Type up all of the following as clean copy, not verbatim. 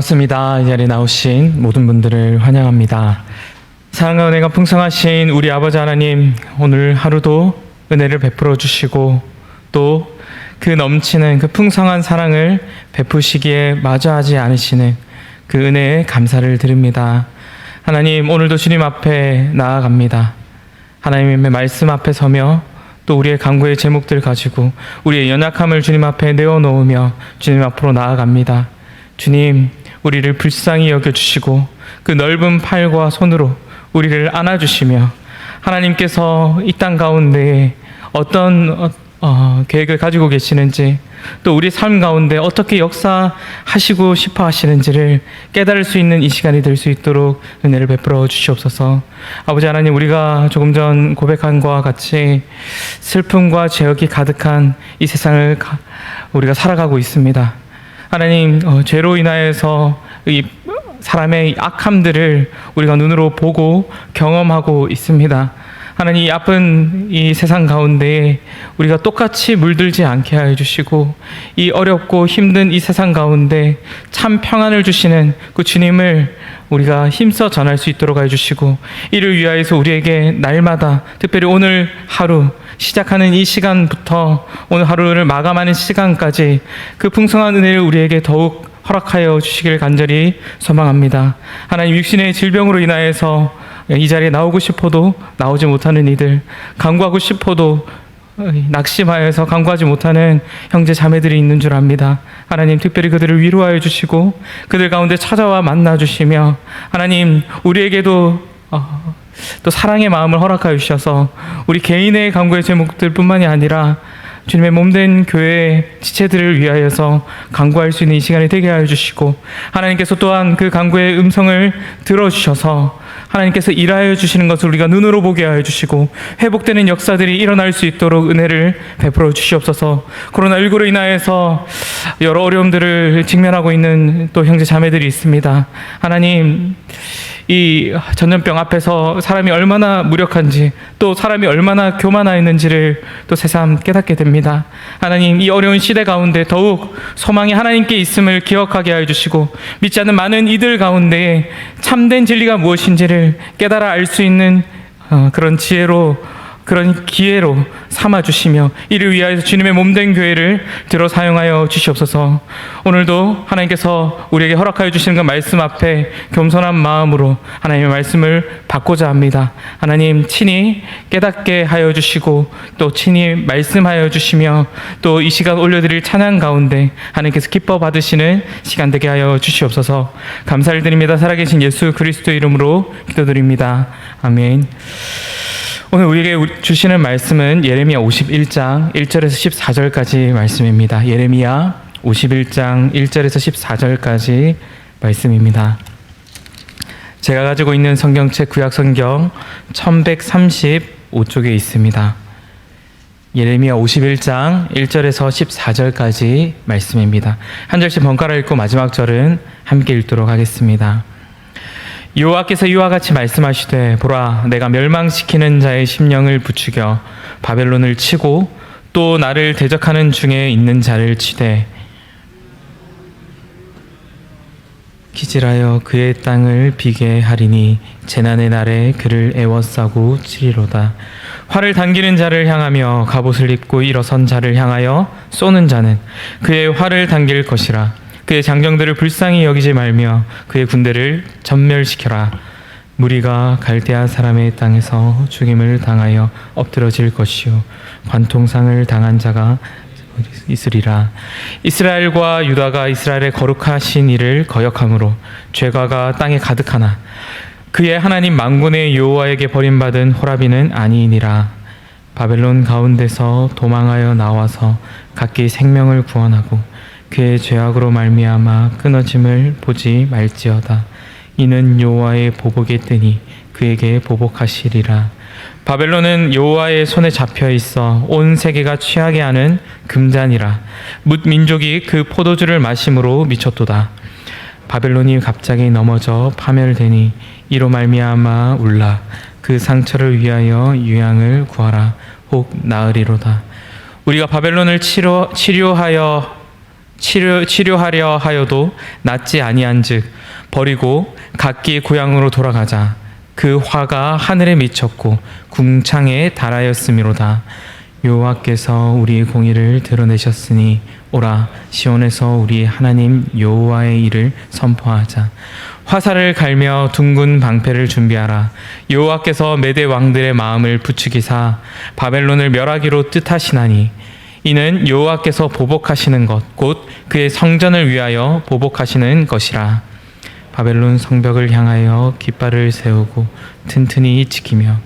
반갑습니다. 이 자리에 나오신 모든 분들을 환영합니다. 사랑과 은혜가 풍성하신 우리 아버지 하나님, 오늘 하루도 은혜를 베풀어 주시고 또 그 넘치는 그 풍성한 사랑을 베푸시기에 마주하지 않으시는 그 은혜에 감사를 드립니다. 하나님, 오늘도 주님 앞에 나아갑니다. 하나님의 말씀 앞에 서며 또 우리의 간구의 제목들 가지고 우리의 연약함을 주님 앞에 내어놓으며 주님 앞으로 나아갑니다. 주님, 우리를 불쌍히 여겨주시고 그 넓은 팔과 손으로 우리를 안아주시며 하나님께서 이 땅 가운데 어떤 계획을 가지고 계시는지 또 우리 삶 가운데 어떻게 역사하시고 싶어 하시는지를 깨달을 수 있는 이 시간이 될 수 있도록 은혜를 베풀어 주시옵소서. 아버지 하나님, 우리가 조금 전 고백한 것과 같이 슬픔과 죄악이 가득한 이 세상을 우리가 살아가고 있습니다. 하나님, 죄로 인하여서 이 사람의 악함들을 우리가 눈으로 보고 경험하고 있습니다. 하나님, 이 아픈 이 세상 가운데 우리가 똑같이 물들지 않게 하여 주시고 이 어렵고 힘든 이 세상 가운데 참 평안을 주시는 그 주님을 우리가 힘써 전할 수 있도록 하여 주시고, 이를 위하여서 우리에게 날마다 특별히 오늘 하루 시작하는 이 시간부터 오늘 하루를 마감하는 시간까지 그 풍성한 은혜를 우리에게 더욱 허락하여 주시길 간절히 소망합니다. 하나님, 육신의 질병으로 인하여서 이 자리에 나오고 싶어도 나오지 못하는 이들, 간구하고 싶어도 낙심하여서 간구하지 못하는 형제 자매들이 있는 줄 압니다. 하나님, 특별히 그들을 위로하여 주시고 그들 가운데 찾아와 만나 주시며, 하나님, 우리에게도 또 사랑의 마음을 허락하여 주셔서 우리 개인의 간구의 제목들 뿐만이 아니라 주님의 몸된 교회의 지체들을 위하여서 간구할 수 있는 이 시간이 되게 하여 주시고, 하나님께서 또한 그 간구의 음성을 들어주셔서 하나님께서 일하여 주시는 것을 우리가 눈으로 보게 하여 주시고 회복되는 역사들이 일어날 수 있도록 은혜를 베풀어 주시옵소서. 코로나19로 인하여서 여러 어려움들을 직면하고 있는 또 형제 자매들이 있습니다. 하나님, 이 전염병 앞에서 사람이 얼마나 무력한지 또 사람이 얼마나 교만하였는지를 또 새삼 깨닫게 됩니다. 하나님, 이 어려운 시대 가운데 더욱 소망이 하나님께 있음을 기억하게 하여 주시고 믿지 않는 많은 이들 가운데 참된 진리가 무엇인지를 깨달아 알 수 있는 그런 지혜로, 그런 기회로 삼아주시며 이를 위하여서 주님의 몸된 교회를 들어 사용하여 주시옵소서. 오늘도 하나님께서 우리에게 허락하여 주시는 그 말씀 앞에 겸손한 마음으로 하나님의 말씀을 받고자 합니다. 하나님, 친히 깨닫게 하여 주시고 또 친히 말씀하여 주시며 또 이 시간 올려드릴 찬양 가운데 하나님께서 기뻐 받으시는 시간 되게 하여 주시옵소서. 감사를 드립니다. 살아계신 예수 그리스도 이름으로 기도드립니다. 아멘. 오늘 우리에게 주시는 말씀은 예레미야 51장 1절에서 14절까지 말씀입니다. 예레미야 51장 1절에서 14절까지 말씀입니다. 제가 가지고 있는 성경책 구약성경 1135쪽에 있습니다. 예레미야 51장 1절에서 14절까지 말씀입니다. 한 절씩 번갈아 읽고 마지막 절은 함께 읽도록 하겠습니다. 여호와께서 이와 같이 말씀하시되, 보라, 내가 멸망시키는 자의 심령을 부추겨 바벨론을 치고 또 나를 대적하는 중에 있는 자를 치되 기질하여 그의 땅을 비게 하리니 재난의 날에 그를 애워싸고 치리로다. 활을 당기는 자를 향하며 갑옷을 입고 일어선 자를 향하여 쏘는 자는 그의 활을 당길 것이라. 그의 장정들을 불쌍히 여기지 말며 그의 군대를 전멸시켜라. 무리가 갈대아 사람의 땅에서 죽임을 당하여 엎드러질 것이요 관통상을 당한 자가 있으리라. 이스라엘과 유다가 이스라엘의 거룩하신 이를 거역함으로 죄가가 땅에 가득하나 그의 하나님 만군의 여호와에게 버림받은 호라비는 아니니라. 바벨론 가운데서 도망하여 나와서 각기 생명을 구원하고 그의 죄악으로 말미암아 끊어짐을 보지 말지어다. 이는 여호와의 보복에 뜨니 그에게 보복하시리라. 바벨론은 여호와의 손에 잡혀 있어 온 세계가 취하게 하는 금잔이라. 뭇 민족이 그 포도주를 마심으로 미쳤도다. 바벨론이 갑자기 넘어져 파멸되니 이로 말미암아 울라. 그 상처를 위하여 유양을 구하라. 혹 나으리로다. 우리가 바벨론을 치료하여 치료하려 하여도 낫지 아니한즉 버리고 각기 고향으로 돌아가자. 그 화가 하늘에 미쳤고 궁창에 달하였음이로다. 여호와께서 우리의 공의를 드러내셨으니 오라 시온에서 우리 하나님 여호와의 일을 선포하자. 화살을 갈며 둥근 방패를 준비하라. 여호와께서 메대 왕들의 마음을 부추기사 바벨론을 멸하기로 뜻하시나니 이는 여호와께서 보복하시는 것 곧 그의 성전을 위하여 보복하시는 것이라. 바벨론 성벽을 향하여 깃발을 세우고 튼튼히 지키며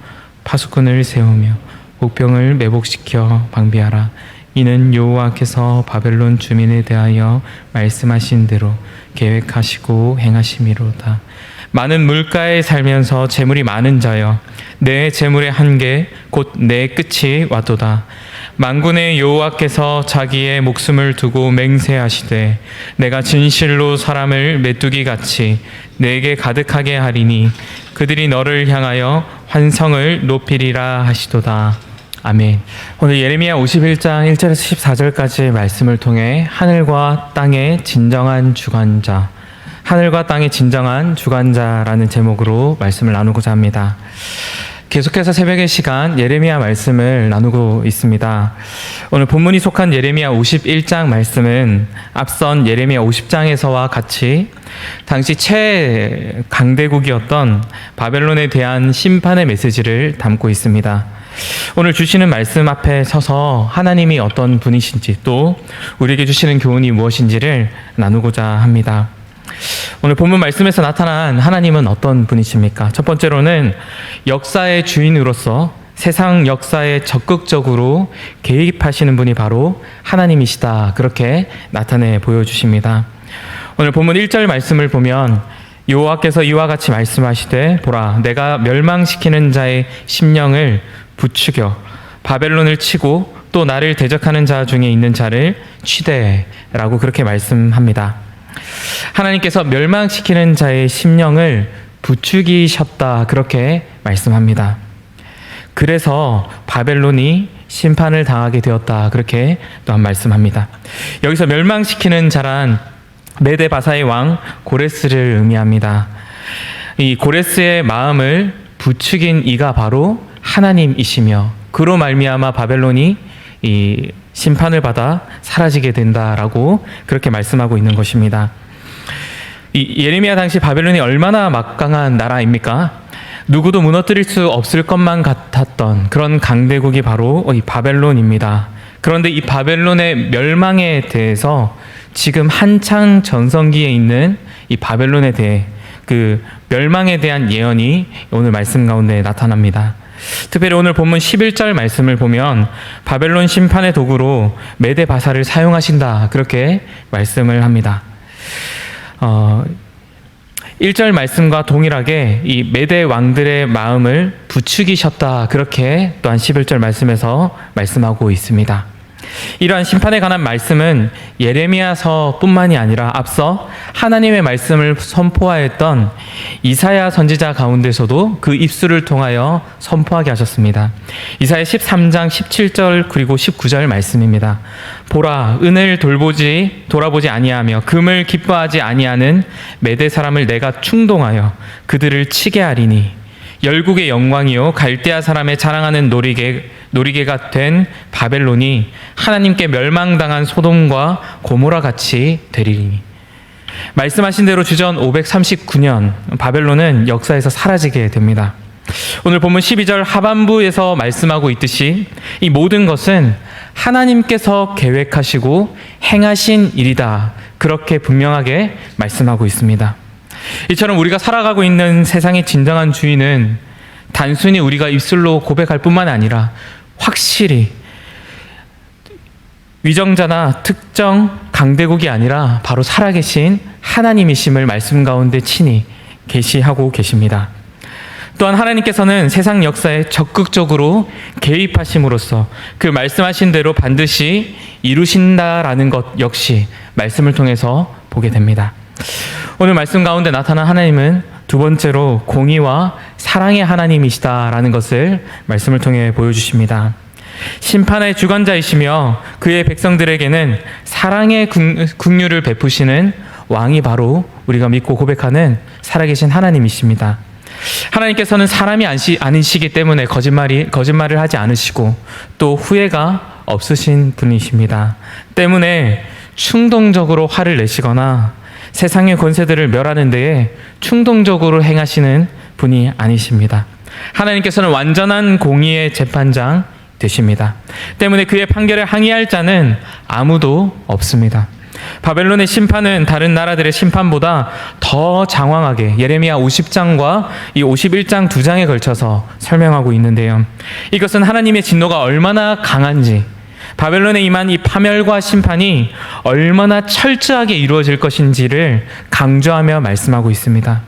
파수꾼을 세우며 복병을 매복시켜 방비하라. 이는 여호와께서 바벨론 주민에 대하여 말씀하신 대로 계획하시고 행하심이로다. 많은 물가에 살면서 재물이 많은 자여, 내 재물의 한계 곧 내 끝이 왔도다. 만군의 여호와께서 자기의 목숨을 두고 맹세하시되 내가 진실로 사람을 메뚜기 같이 내게 가득하게 하리니 그들이 너를 향하여 환성을 높이리라 하시도다. 아멘. 오늘 예레미야 51장 1절에서 14절까지 말씀을 통해 하늘과 땅의 진정한 주관자, 하늘과 땅의 진정한 주관자라는 제목으로 말씀을 나누고자 합니다. 계속해서 새벽의 시간 예레미야 말씀을 나누고 있습니다. 오늘 본문이 속한 예레미야 51장 말씀은 앞선 예레미야 50장에서와 같이 당시 최강대국이었던 바벨론에 대한 심판의 메시지를 담고 있습니다. 오늘 주시는 말씀 앞에 서서 하나님이 어떤 분이신지 또 우리에게 주시는 교훈이 무엇인지를 나누고자 합니다. 오늘 본문 말씀에서 나타난 하나님은 어떤 분이십니까? 첫 번째로는 역사의 주인으로서 세상 역사에 적극적으로 개입하시는 분이 바로 하나님이시다. 그렇게 나타내 보여주십니다. 오늘 본문 1절 말씀을 보면 여호와께서 이와 같이 말씀하시되 보라 내가 멸망시키는 자의 심령을 부추겨 바벨론을 치고 또 나를 대적하는 자 중에 있는 자를 취대라고 그렇게 말씀합니다. 하나님께서 멸망시키는 자의 심령을 부추기셨다 그렇게 말씀합니다. 그래서 바벨론이 심판을 당하게 되었다 그렇게 또한 말씀합니다. 여기서 멸망시키는 자란 메데바사의 왕 고레스를 의미합니다. 이 고레스의 마음을 부추긴 이가 바로 하나님이시며 그로 말미암아 바벨론이 이 심판을 받아 사라지게 된다라고 그렇게 말씀하고 있는 것입니다. 이 예레미야 당시 바벨론이 얼마나 막강한 나라입니까? 누구도 무너뜨릴 수 없을 것만 같았던 그런 강대국이 바로 이 바벨론입니다. 그런데 이 바벨론의 멸망에 대해서 지금 한창 전성기에 있는 이 바벨론에 대해 그 멸망에 대한 예언이 오늘 말씀 가운데 나타납니다. 특별히 오늘 본문 11절 말씀을 보면 바벨론 심판의 도구로 메데바사를 사용하신다 그렇게 말씀을 합니다. 1절 말씀과 동일하게 이 메데 왕들의 마음을 부추기셨다 그렇게 또한 11절 말씀에서 말씀하고 있습니다. 이러한 심판에 관한 말씀은 예레미야서뿐만이 아니라 앞서 하나님의 말씀을 선포하였던 이사야 선지자 가운데서도 그 입술을 통하여 선포하게 하셨습니다. 이사야 13장 17절 그리고 19절 말씀입니다. 보라 은을 돌아보지 아니하며 금을 기뻐하지 아니하는 메대 사람을 내가 충동하여 그들을 치게 하리니 열국의 영광이요 갈대아 사람의 자랑하는 놀이개가 된 바벨론이 하나님께 멸망당한 소돔과 고모라 같이 되리니. 말씀하신 대로 주전 539년 바벨론은 역사에서 사라지게 됩니다. 오늘 본문 12절 하반부에서 말씀하고 있듯이 이 모든 것은 하나님께서 계획하시고 행하신 일이다 그렇게 분명하게 말씀하고 있습니다. 이처럼 우리가 살아가고 있는 세상의 진정한 주인은 단순히 우리가 입술로 고백할 뿐만 아니라 확실히 위정자나 특정 강대국이 아니라 바로 살아계신 하나님이심을 말씀 가운데 친히 계시하고 계십니다. 또한 하나님께서는 세상 역사에 적극적으로 개입하심으로써 그 말씀하신 대로 반드시 이루신다라는 것 역시 말씀을 통해서 보게 됩니다. 오늘 말씀 가운데 나타난 하나님은 두 번째로 공의와 사랑의 하나님이시다라는 것을 말씀을 통해 보여주십니다. 심판의 주관자이시며 그의 백성들에게는 사랑의 긍휼을 베푸시는 왕이 바로 우리가 믿고 고백하는 살아계신 하나님이십니다. 하나님께서는 사람이 아니시기 때문에 거짓말을 하지 않으시고 또 후회가 없으신 분이십니다. 때문에 충동적으로 화를 내시거나 세상의 권세들을 멸하는 데에 충동적으로 행하시는 분이 아니십니다. 하나님께서는 완전한 공의의 재판장 되십니다. 때문에 그의 판결에 항의할 자는 아무도 없습니다. 바벨론의 심판은 다른 나라들의 심판보다 더 장황하게 예레미야 50장과 이 51장 2장에 걸쳐서 설명하고 있는데요. 이것은 하나님의 진노가 얼마나 강한지, 바벨론에 임한 이 파멸과 심판이 얼마나 철저하게 이루어질 것인지를 강조하며 말씀하고 있습니다.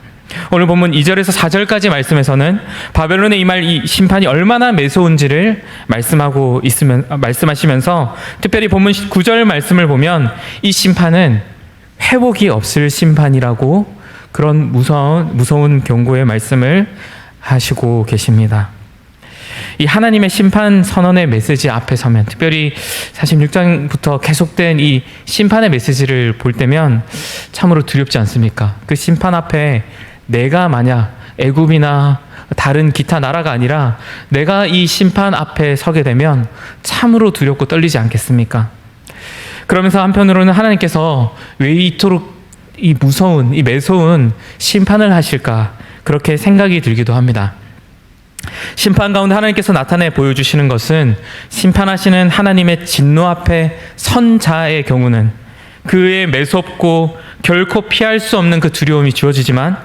오늘 본문 2절에서 4절까지 말씀에서는 바벨론에 임할 이 심판이 얼마나 매서운지를 말씀하시면서 특별히 본문 9절 말씀을 보면 이 심판은 회복이 없을 심판이라고 그런 무서운 경고의 말씀을 하시고 계십니다. 이 하나님의 심판 선언의 메시지 앞에 서면, 특별히 46장부터 계속된 이 심판의 메시지를 볼 때면 참으로 두렵지 않습니까? 그 심판 앞에 내가 만약 애굽이나 다른 기타 나라가 아니라 내가 이 심판 앞에 서게 되면 참으로 두렵고 떨리지 않겠습니까? 그러면서 한편으로는 하나님께서 왜 이토록 이 무서운, 이 매서운 심판을 하실까, 그렇게 생각이 들기도 합니다. 심판 가운데 하나님께서 나타내 보여주시는 것은 심판하시는 하나님의 진노 앞에 선 자의 경우는 그의 매섭고 결코 피할 수 없는 그 두려움이 주어지지만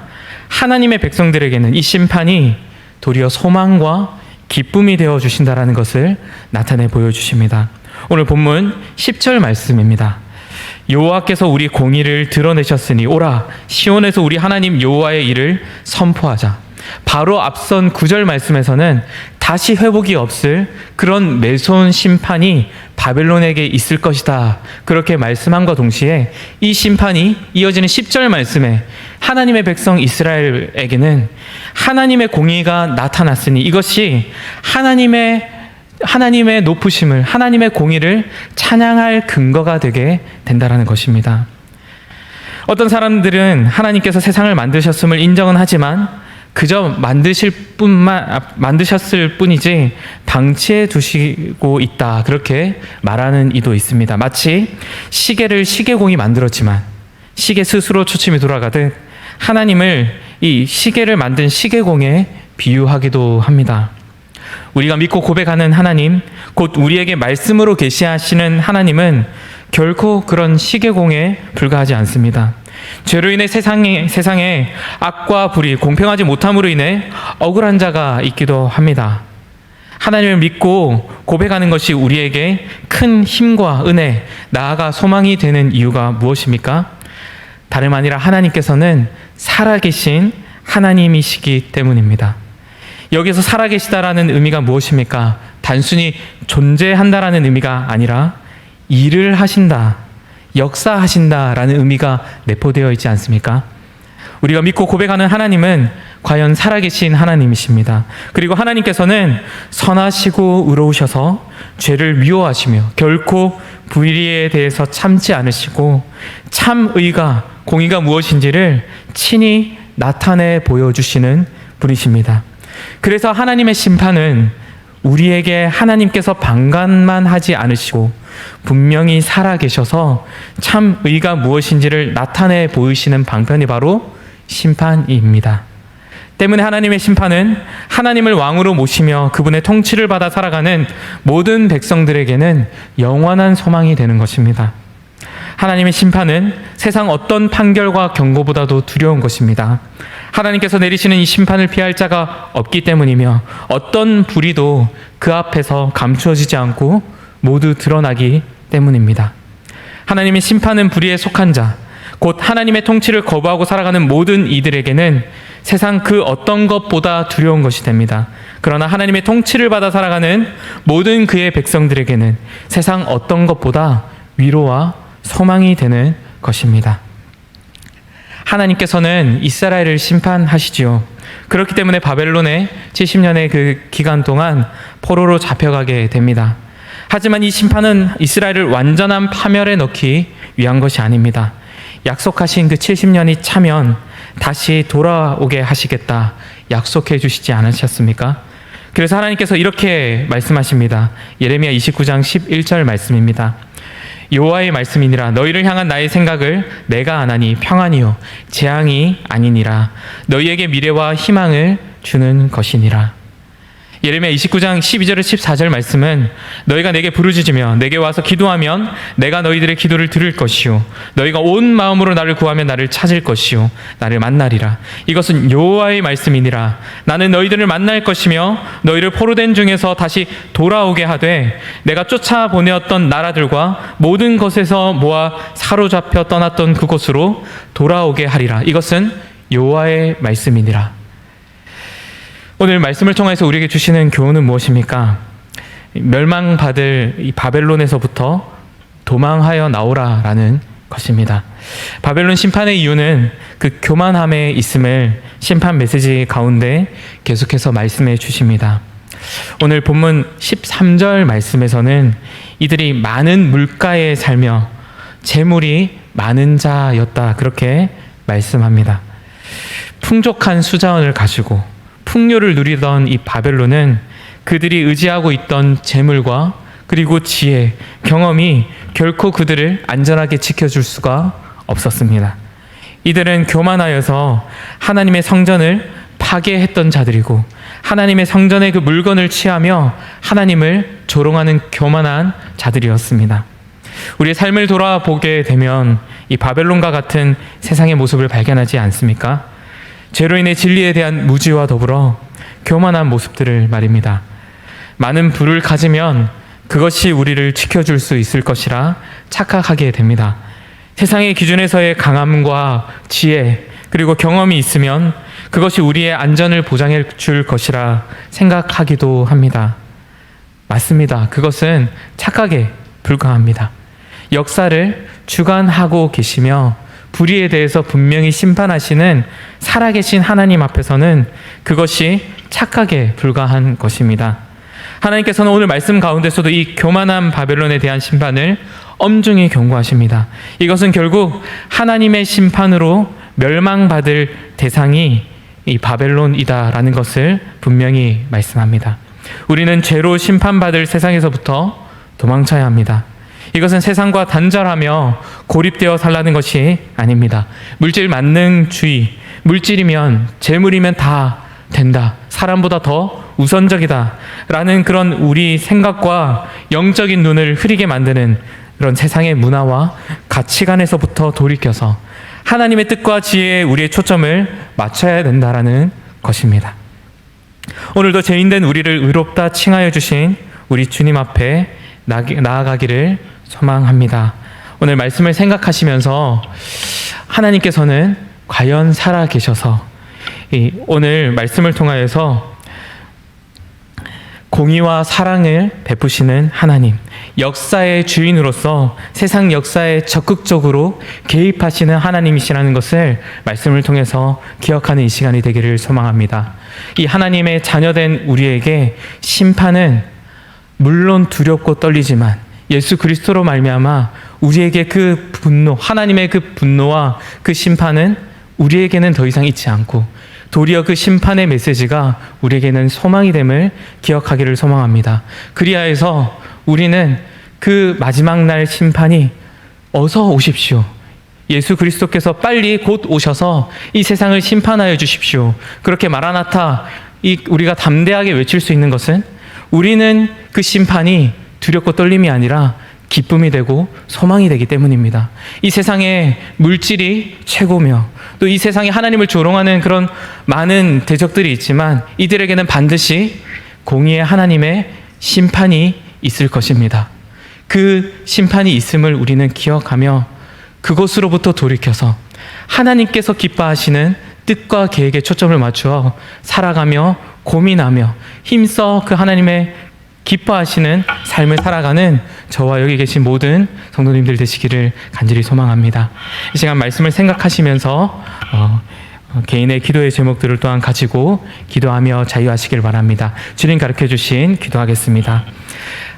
하나님의 백성들에게는 이 심판이 도리어 소망과 기쁨이 되어 주신다라는 것을 나타내 보여주십니다. 오늘 본문 10절 말씀입니다. 여호와께서 우리 공의를 드러내셨으니 오라 시온에서 우리 하나님 여호와의 일을 선포하자. 바로 앞선 9절 말씀에서는 다시 회복이 없을 그런 매서운 심판이 바벨론에게 있을 것이다, 그렇게 말씀함과 동시에 이 심판이 이어지는 10절 말씀에 하나님의 백성 이스라엘에게는 하나님의 공의가 나타났으니 이것이 하나님의 높으심을, 하나님의 공의를 찬양할 근거가 되게 된다라는 것입니다. 어떤 사람들은 하나님께서 세상을 만드셨음을 인정은 하지만 그저 만드셨을 뿐이지 방치해 두시고 있다, 그렇게 말하는 이도 있습니다. 마치 시계를 시계공이 만들었지만 시계 스스로 초침이 돌아가듯 하나님을 이 시계를 만든 시계공에 비유하기도 합니다. 우리가 믿고 고백하는 하나님, 곧 우리에게 말씀으로 계시하시는 하나님은 결코 그런 시계공에 불과하지 않습니다. 죄로 인해 세상에 악과 불이, 공평하지 못함으로 인해 억울한 자가 있기도 합니다. 하나님을 믿고 고백하는 것이 우리에게 큰 힘과 은혜, 나아가 소망이 되는 이유가 무엇입니까? 다름 아니라 하나님께서는 살아계신 하나님이시기 때문입니다. 여기서 살아계시다라는 의미가 무엇입니까? 단순히 존재한다라는 의미가 아니라 일을 하신다, 역사하신다라는 의미가 내포되어 있지 않습니까? 우리가 믿고 고백하는 하나님은 과연 살아계신 하나님이십니다. 그리고 하나님께서는 선하시고 의로우셔서 죄를 미워하시며 결코 불의에 대해서 참지 않으시고 참 의가, 공의가 무엇인지를 친히 나타내 보여주시는 분이십니다. 그래서 하나님의 심판은 우리에게 하나님께서 방관만 하지 않으시고 분명히 살아계셔서 참 의가 무엇인지를 나타내 보이시는 방편이 바로 심판입니다. 때문에 하나님의 심판은 하나님을 왕으로 모시며 그분의 통치를 받아 살아가는 모든 백성들에게는 영원한 소망이 되는 것입니다. 하나님의 심판은 세상 어떤 판결과 경고보다도 두려운 것입니다. 하나님께서 내리시는 이 심판을 피할 자가 없기 때문이며 어떤 불의도 그 앞에서 감추어지지 않고 모두 드러나기 때문입니다. 하나님의 심판은 불의에 속한 자, 곧 하나님의 통치를 거부하고 살아가는 모든 이들에게는 세상 그 어떤 것보다 두려운 것이 됩니다. 그러나 하나님의 통치를 받아 살아가는 모든 그의 백성들에게는 세상 어떤 것보다 위로와 소망이 되는 것입니다. 하나님께서는 이스라엘을 심판하시지요. 그렇기 때문에 바벨론의 70년의 그 기간 동안 포로로 잡혀가게 됩니다. 하지만 이 심판은 이스라엘을 완전한 파멸에 넣기 위한 것이 아닙니다. 약속하신 그 70년이 차면 다시 돌아오게 하시겠다 약속해 주시지 않으셨습니까? 그래서 하나님께서 이렇게 말씀하십니다. 예레미야 29장 11절 말씀입니다. 여호와의 말씀이니라. 너희를 향한 나의 생각을 내가 아나니 평안이요 재앙이 아니니라. 너희에게 미래와 희망을 주는 것이니라. 예레미야 29장 12절에 14절 말씀은 너희가 내게 부르짖으며 내게 와서 기도하면 내가 너희들의 기도를 들을 것이요 너희가 온 마음으로 나를 구하면 나를 찾을 것이요 나를 만나리라. 이것은 여호와의 말씀이니라. 나는 너희들을 만날 것이며 너희를 포로된 중에서 다시 돌아오게 하되 내가 쫓아보내었던 나라들과 모든 것에서 모아 사로잡혀 떠났던 그곳으로 돌아오게 하리라. 이것은 여호와의 말씀이니라. 오늘 말씀을 통해서 우리에게 주시는 교훈은 무엇입니까? 멸망받을 이 바벨론에서부터 도망하여 나오라라는 것입니다. 바벨론 심판의 이유는 그 교만함에 있음을 심판 메시지 가운데 계속해서 말씀해 주십니다. 오늘 본문 13절 말씀에서는 이들이 많은 물가에 살며 재물이 많은 자였다 그렇게 말씀합니다. 풍족한 수자원을 가지고 풍요를 누리던 이 바벨론은 그들이 의지하고 있던 재물과 그리고 지혜, 경험이 결코 그들을 안전하게 지켜줄 수가 없었습니다. 이들은 교만하여서 하나님의 성전을 파괴했던 자들이고 하나님의 성전의 그 물건을 취하며 하나님을 조롱하는 교만한 자들이었습니다. 우리의 삶을 돌아보게 되면 이 바벨론과 같은 세상의 모습을 발견하지 않습니까? 죄로 인해 진리에 대한 무지와 더불어 교만한 모습들을 말입니다. 많은 부를 가지면 그것이 우리를 지켜줄 수 있을 것이라 착각하게 됩니다. 세상의 기준에서의 강함과 지혜 그리고 경험이 있으면 그것이 우리의 안전을 보장해 줄 것이라 생각하기도 합니다. 맞습니다. 그것은 착각에 불과합니다. 역사를 주관하고 계시며 불의에 대해서 분명히 심판하시는 살아계신 하나님 앞에서는 그것이 착각에 불과한 것입니다. 하나님께서는 오늘 말씀 가운데서도 이 교만한 바벨론에 대한 심판을 엄중히 경고하십니다. 이것은 결국 하나님의 심판으로 멸망받을 대상이 이 바벨론이다라는 것을 분명히 말씀합니다. 우리는 죄로 심판받을 세상에서부터 도망쳐야 합니다. 이것은 세상과 단절하며 고립되어 살라는 것이 아닙니다. 물질 만능주의, 물질이면 재물이면 다 된다, 사람보다 더 우선적이다 라는 그런 우리 생각과 영적인 눈을 흐리게 만드는 그런 세상의 문화와 가치관에서부터 돌이켜서 하나님의 뜻과 지혜에 우리의 초점을 맞춰야 된다라는 것입니다. 오늘도 죄인된 우리를 의롭다 칭하여 주신 우리 주님 앞에 나아가기를 소망합니다. 오늘 말씀을 생각하시면서 하나님께서는 과연 살아 계셔서 오늘 말씀을 통하여서 공의와 사랑을 베푸시는 하나님, 역사의 주인으로서 세상 역사에 적극적으로 개입하시는 하나님이시라는 것을 말씀을 통해서 기억하는 이 시간이 되기를 소망합니다. 이 하나님의 자녀된 우리에게 심판은 물론 두렵고 떨리지만 예수 그리스도로 말미암아 우리에게 그 분노, 하나님의 그 분노와 그 심판은 우리에게는 더 이상 있지 않고 도리어 그 심판의 메시지가 우리에게는 소망이 됨을 기억하기를 소망합니다. 그리하여서 우리는 그 마지막 날 심판이 어서 오십시오. 예수 그리스도께서 빨리 곧 오셔서 이 세상을 심판하여 주십시오. 그렇게 마라나타 우리가 담대하게 외칠 수 있는 것은 우리는 그 심판이 두렵고 떨림이 아니라 기쁨이 되고 소망이 되기 때문입니다. 이 세상에 물질이 최고며 또 이 세상에 하나님을 조롱하는 그런 많은 대적들이 있지만 이들에게는 반드시 공의의 하나님의 심판이 있을 것입니다. 그 심판이 있음을 우리는 기억하며 그곳으로부터 돌이켜서 하나님께서 기뻐하시는 뜻과 계획에 초점을 맞추어 살아가며 고민하며 힘써 그 하나님의 기뻐하시는 삶을 살아가는 저와 여기 계신 모든 성도님들 되시기를 간절히 소망합니다. 이 시간 말씀을 생각하시면서 개인의 기도의 제목들을 또한 가지고 기도하며 자유하시길 바랍니다. 주님 가르쳐 주신 기도하겠습니다.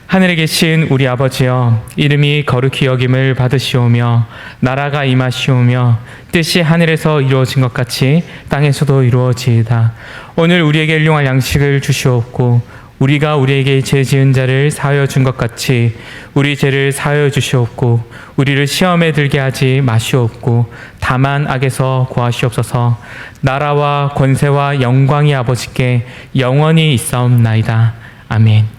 하늘에 계신 우리 아버지여, 이름이 거룩히 여김을 받으시오며 나라가 임하시오며 뜻이 하늘에서 이루어진 것 같이 땅에서도 이루어지이다. 오늘 우리에게 일용할 양식을 주시옵고 우리가 우리에게 죄 지은 자를 사하여 준 것 같이 우리 죄를 사하여 주시옵고 우리를 시험에 들게 하지 마시옵고 다만 악에서 구하시옵소서. 나라와 권세와 영광이 아버지께 영원히 있사옵나이다. 아멘.